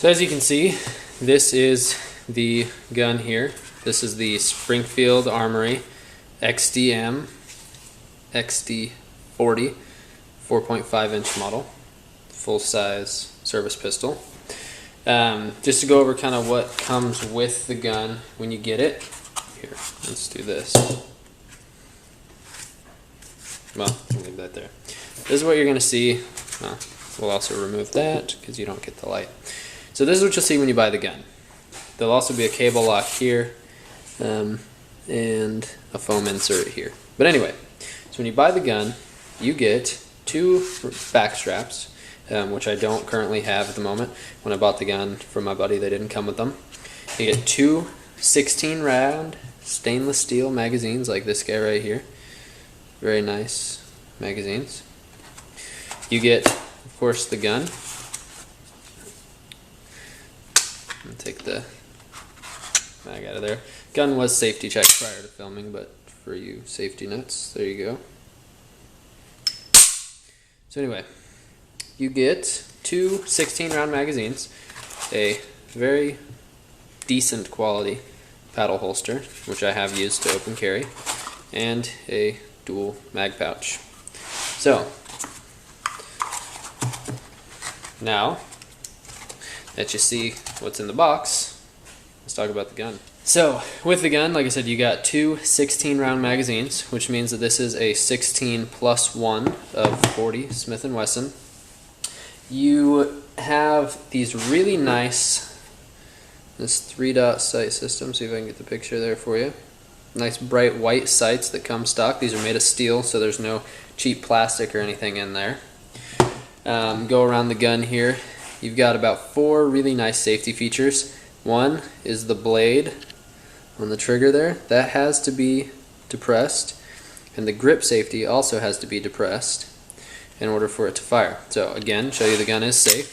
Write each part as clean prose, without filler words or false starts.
So as you can see, this is the gun here. This is the Springfield Armory Xdm XD40 4.5 inch model, full size service pistol. Just to go over kind of what comes with the gun when you get it. Here, let's do this. Well, leave that there. This is what you're going to see. We'll also remove that because you don't get the light. So this is what you'll see when you buy the gun. There'll also be a cable lock here and a foam insert here. But anyway, so when you buy the gun, you get 2 back straps, which I don't currently have at the moment. When I bought the gun from my buddy, they didn't come with them. You get 2 16 round stainless steel magazines like this guy right here. Very nice magazines. You get, of course, the gun. I'll take the mag out of there. Gun was safety checked prior to filming, but for you safety nuts, there you go. So anyway, you get 2 16 round magazines, a very decent quality paddle holster, which I have used to open carry, and a dual mag pouch. So now that you see what's in the box, let's talk about the gun. So with the gun, like I said, you got 2 16 round magazines, which means that this is a 16 plus 1 of 40 Smith & Wesson. You have these really nice, this 3-dot sight system. See if I can get the picture there for you. Nice bright white sights that come stock. These are made of steel, so there's no cheap plastic or anything in there. Go around the gun here. You've got about 4 really nice safety features. One is the blade on the trigger there. That has to be depressed, and the grip safety also has to be depressed in order for it to fire. So again, show you the gun is safe.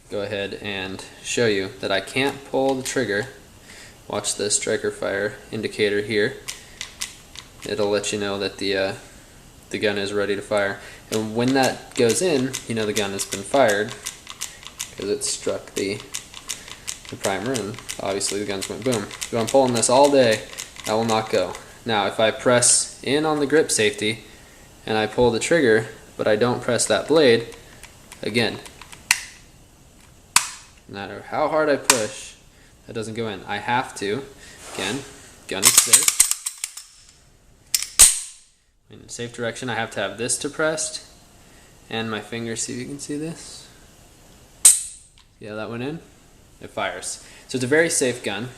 Go ahead and show you that I can't pull the trigger. Watch the striker fire indicator here. It'll let you know that the gun is ready to fire. And when that goes in, you know the gun has been fired because it struck the primer, and obviously the guns went boom. So I'm pulling this all day, that will not go. Now if I press in on the grip safety and I pull the trigger, but I don't press that blade, again, no matter how hard I push, that doesn't go in. I have to, again, gun is safe. In safe direction, I have to have this depressed and my finger, see if you can see this. See how that went in? It fires. So it's a very safe gun.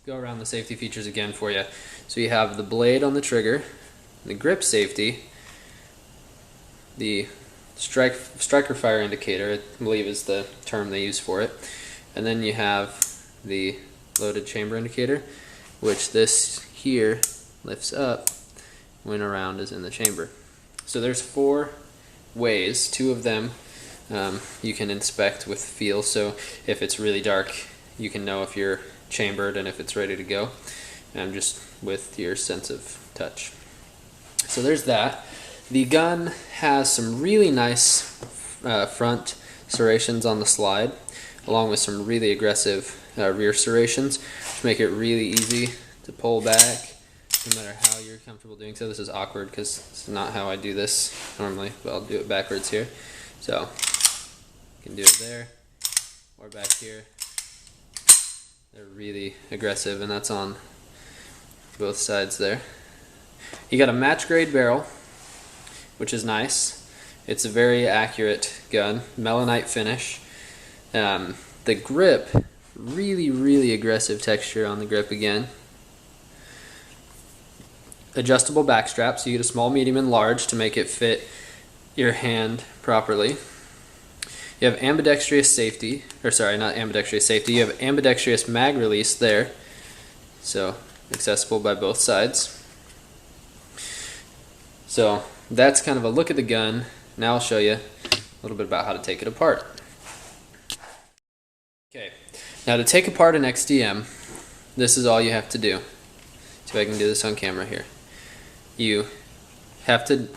Go around the safety features again for you. So you have the blade on the trigger, the grip safety, the striker fire indicator, I believe is the term they use for it, and then you have the loaded chamber indicator, which this here lifts up when a round is in the chamber. So there's 4 ways. 2 of them you can inspect with feel, so if it's really dark you can know if you're chambered and if it's ready to go, just with your sense of touch. So there's that. The gun has some really nice front serrations on the slide, along with some really aggressive rear serrations, which make it really easy to pull back no matter how you're comfortable doing so. This is awkward because it's not how I do this normally, but I'll do it backwards here. So you can do it there or back here. They're really aggressive, and that's on both sides there. You got a match grade barrel, which is nice. It's a very accurate gun, Melonite finish. The grip, really aggressive texture on the grip again. Adjustable back strap, so you get a small, medium, and large to make it fit your hand properly. You have ambidextrous safety, or sorry, not ambidextrous safety, you have ambidextrous mag release there, so accessible by both sides. So that's kind of a look at the gun. Now I'll show you a little bit about how to take it apart. Okay, now to take apart an XDM, this is all you have to do. See if I can do this on camera here. You have to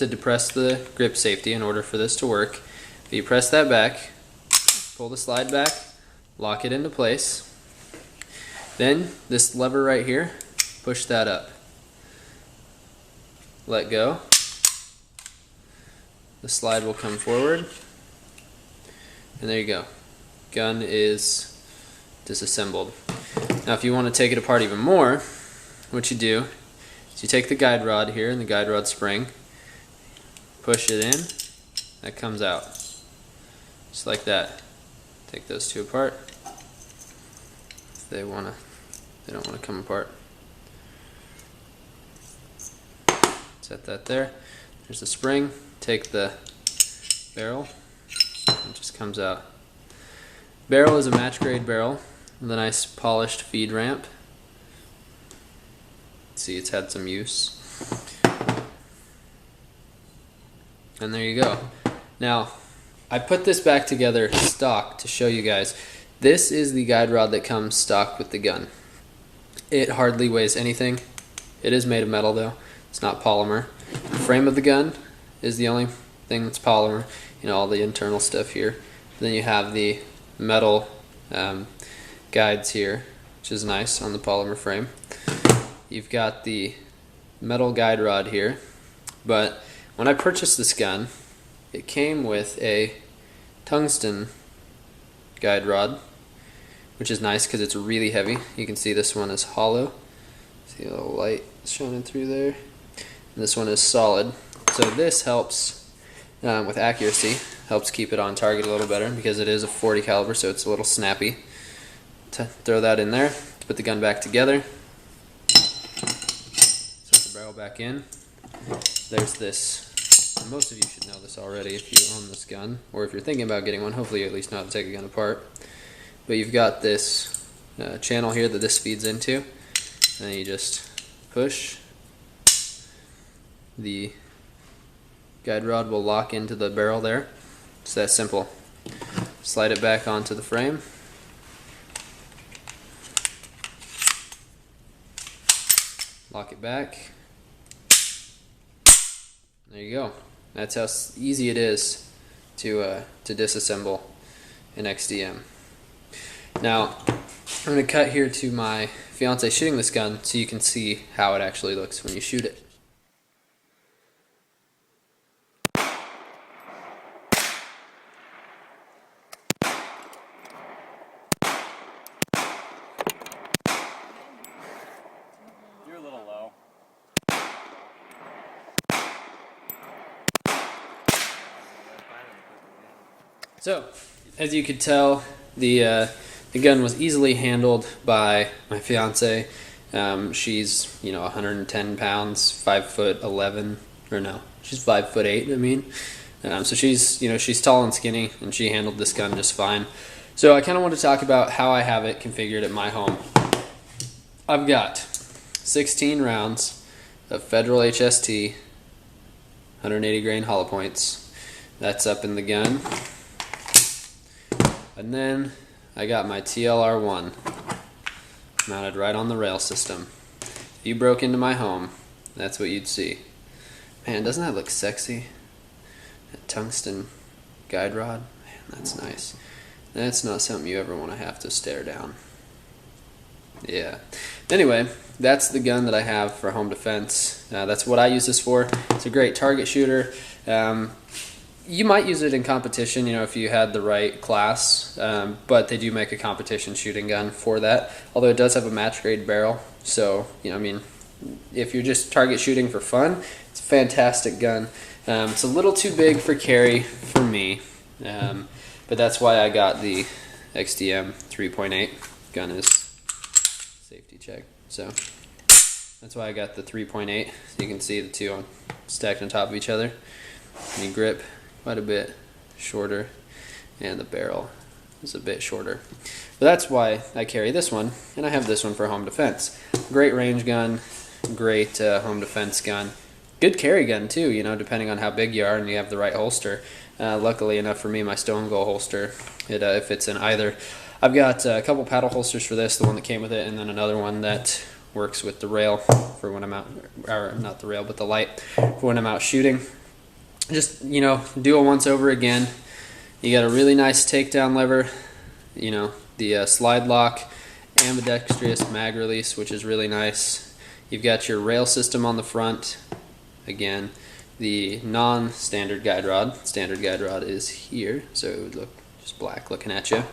depress the grip safety in order for this to work. You press that back, pull the slide back, lock it into place. Then this lever right here, push that up. Let go. The slide will come forward. And there you go. Gun is disassembled. Now if you want to take it apart even more, what you do is you take the guide rod here and the guide rod spring, push it in, that comes out. Just like that. Take those two apart. If they don't want to come apart. Set that there. There's the spring. Take the barrel. It just comes out. Barrel is a match grade barrel with a nice polished feed ramp. See, it's had some use. And there you go. Now, I put this back together stock to show you guys. This is the guide rod that comes stock with the gun. It hardly weighs anything. It is made of metal though. It's not polymer. The frame of the gun is the only thing that's polymer. You know, all the internal stuff here. Then you have the metal guides here, which is nice on the polymer frame. You've got the metal guide rod here, but when I purchased this gun, it came with a tungsten guide rod, which is nice because it's really heavy. You can see this one is hollow. See a little light shining through there. And this one is solid. So this helps with accuracy, helps keep it on target a little better because it is a .40 caliber, so it's a little snappy. Throw that in there, put the gun back together, set the barrel back in. There's this, most of you should know this already if you own this gun, or if you're thinking about getting one, hopefully you at least know how to take a gun apart. But you've got this channel here that this feeds into, and then you just push. The guide rod will lock into the barrel there. It's that simple. Slide it back onto the frame. Lock it back. There you go. That's how easy it is to disassemble an Xdm. Now, I'm going to cut here to my fiance shooting this gun so you can see how it actually looks when you shoot it. You're a little low. So, as you could tell, the gun was easily handled by my fiance. She's 110 pounds, 5'11", or no, she's 5'8". I mean, so she's tall and skinny, and she handled this gun just fine. So I kind of want to talk about how I have it configured at my home. I've got 16 rounds of Federal HST, 180 grain hollow points. That's up in the gun. And then I got my TLR1 mounted right on the rail system. If you broke into my home, that's what you'd see. Man, doesn't that look sexy? That tungsten guide rod, man, that's nice. That's not something you ever want to have to stare down. Yeah. Anyway, that's the gun that I have for home defense. That's what I use this for. It's a great target shooter. You might use it in competition, if you had the right class, but they do make a competition shooting gun for that. Although it does have a match grade barrel, so if you're just target shooting for fun, it's a fantastic gun. It's a little too big for carry for me, but that's why I got the Xdm 3.8. Gun is safety check, so that's why I got the 3.8. So you can see the two stacked on top of each other. And you grip quite a bit shorter, and the barrel is a bit shorter. But that's why I carry this one, and I have this one for home defense. Great range gun, great home defense gun. Good carry gun too, depending on how big you are and you have the right holster. Luckily enough for me, my Stone Goal holster, it fits in either. I've got a couple paddle holsters for this, the one that came with it, and then another one that works with the rail for when I'm out, or not the rail, but the light for when I'm out shooting. Just, do a once over again. You got a really nice takedown lever, you know, the slide lock, ambidextrous mag release, which is really nice. You've got your rail system on the front. Again, the non-standard guide rod. Standard guide rod is here, so it would look just black looking at you.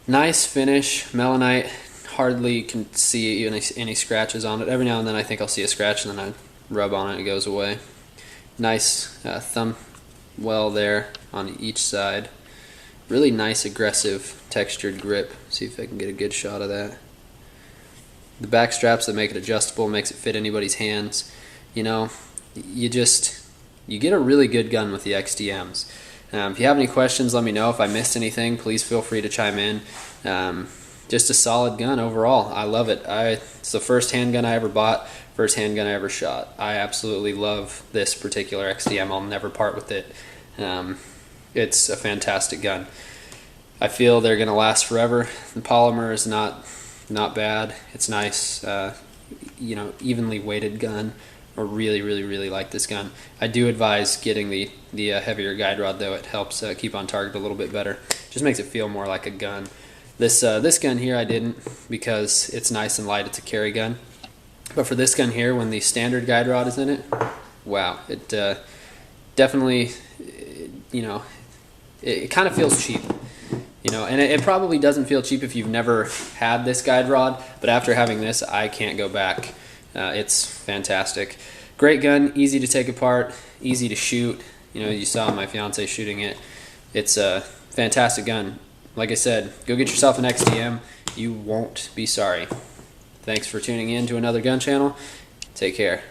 Nice finish, Melonite. Hardly can see any scratches on it. Every now and then I think I'll see a scratch and then I rub on it, it goes away. Nice thumb well there on each side. Really nice aggressive textured grip. See if I can get a good shot of that. The back straps that make it adjustable, makes it fit anybody's hands. You know, you get a really good gun with the XDMs. If you have any questions, let me know. If I missed anything, please feel free to chime in. Just a solid gun overall. I love it. It's the first handgun I ever bought, first handgun I ever shot. I absolutely love this particular XDM. I'll never part with it. It's a fantastic gun. I feel they're going to last forever. The polymer is not bad. It's nice, you know, evenly weighted gun. I really like this gun. I do advise getting the heavier guide rod though. It helps keep on target a little bit better. Just makes it feel more like a gun. This gun here I didn't, because it's nice and light. It's a carry gun. But for this gun here, when the standard guide rod is in it, wow, it definitely, you know, it kind of feels cheap. You know, and it probably doesn't feel cheap if you've never had this guide rod, but after having this, I can't go back. It's fantastic. Great gun, easy to take apart, easy to shoot. You know, you saw my fiance shooting it. It's a fantastic gun. Like I said, go get yourself an XDM. You won't be sorry. Thanks for tuning in to another gun channel. Take care.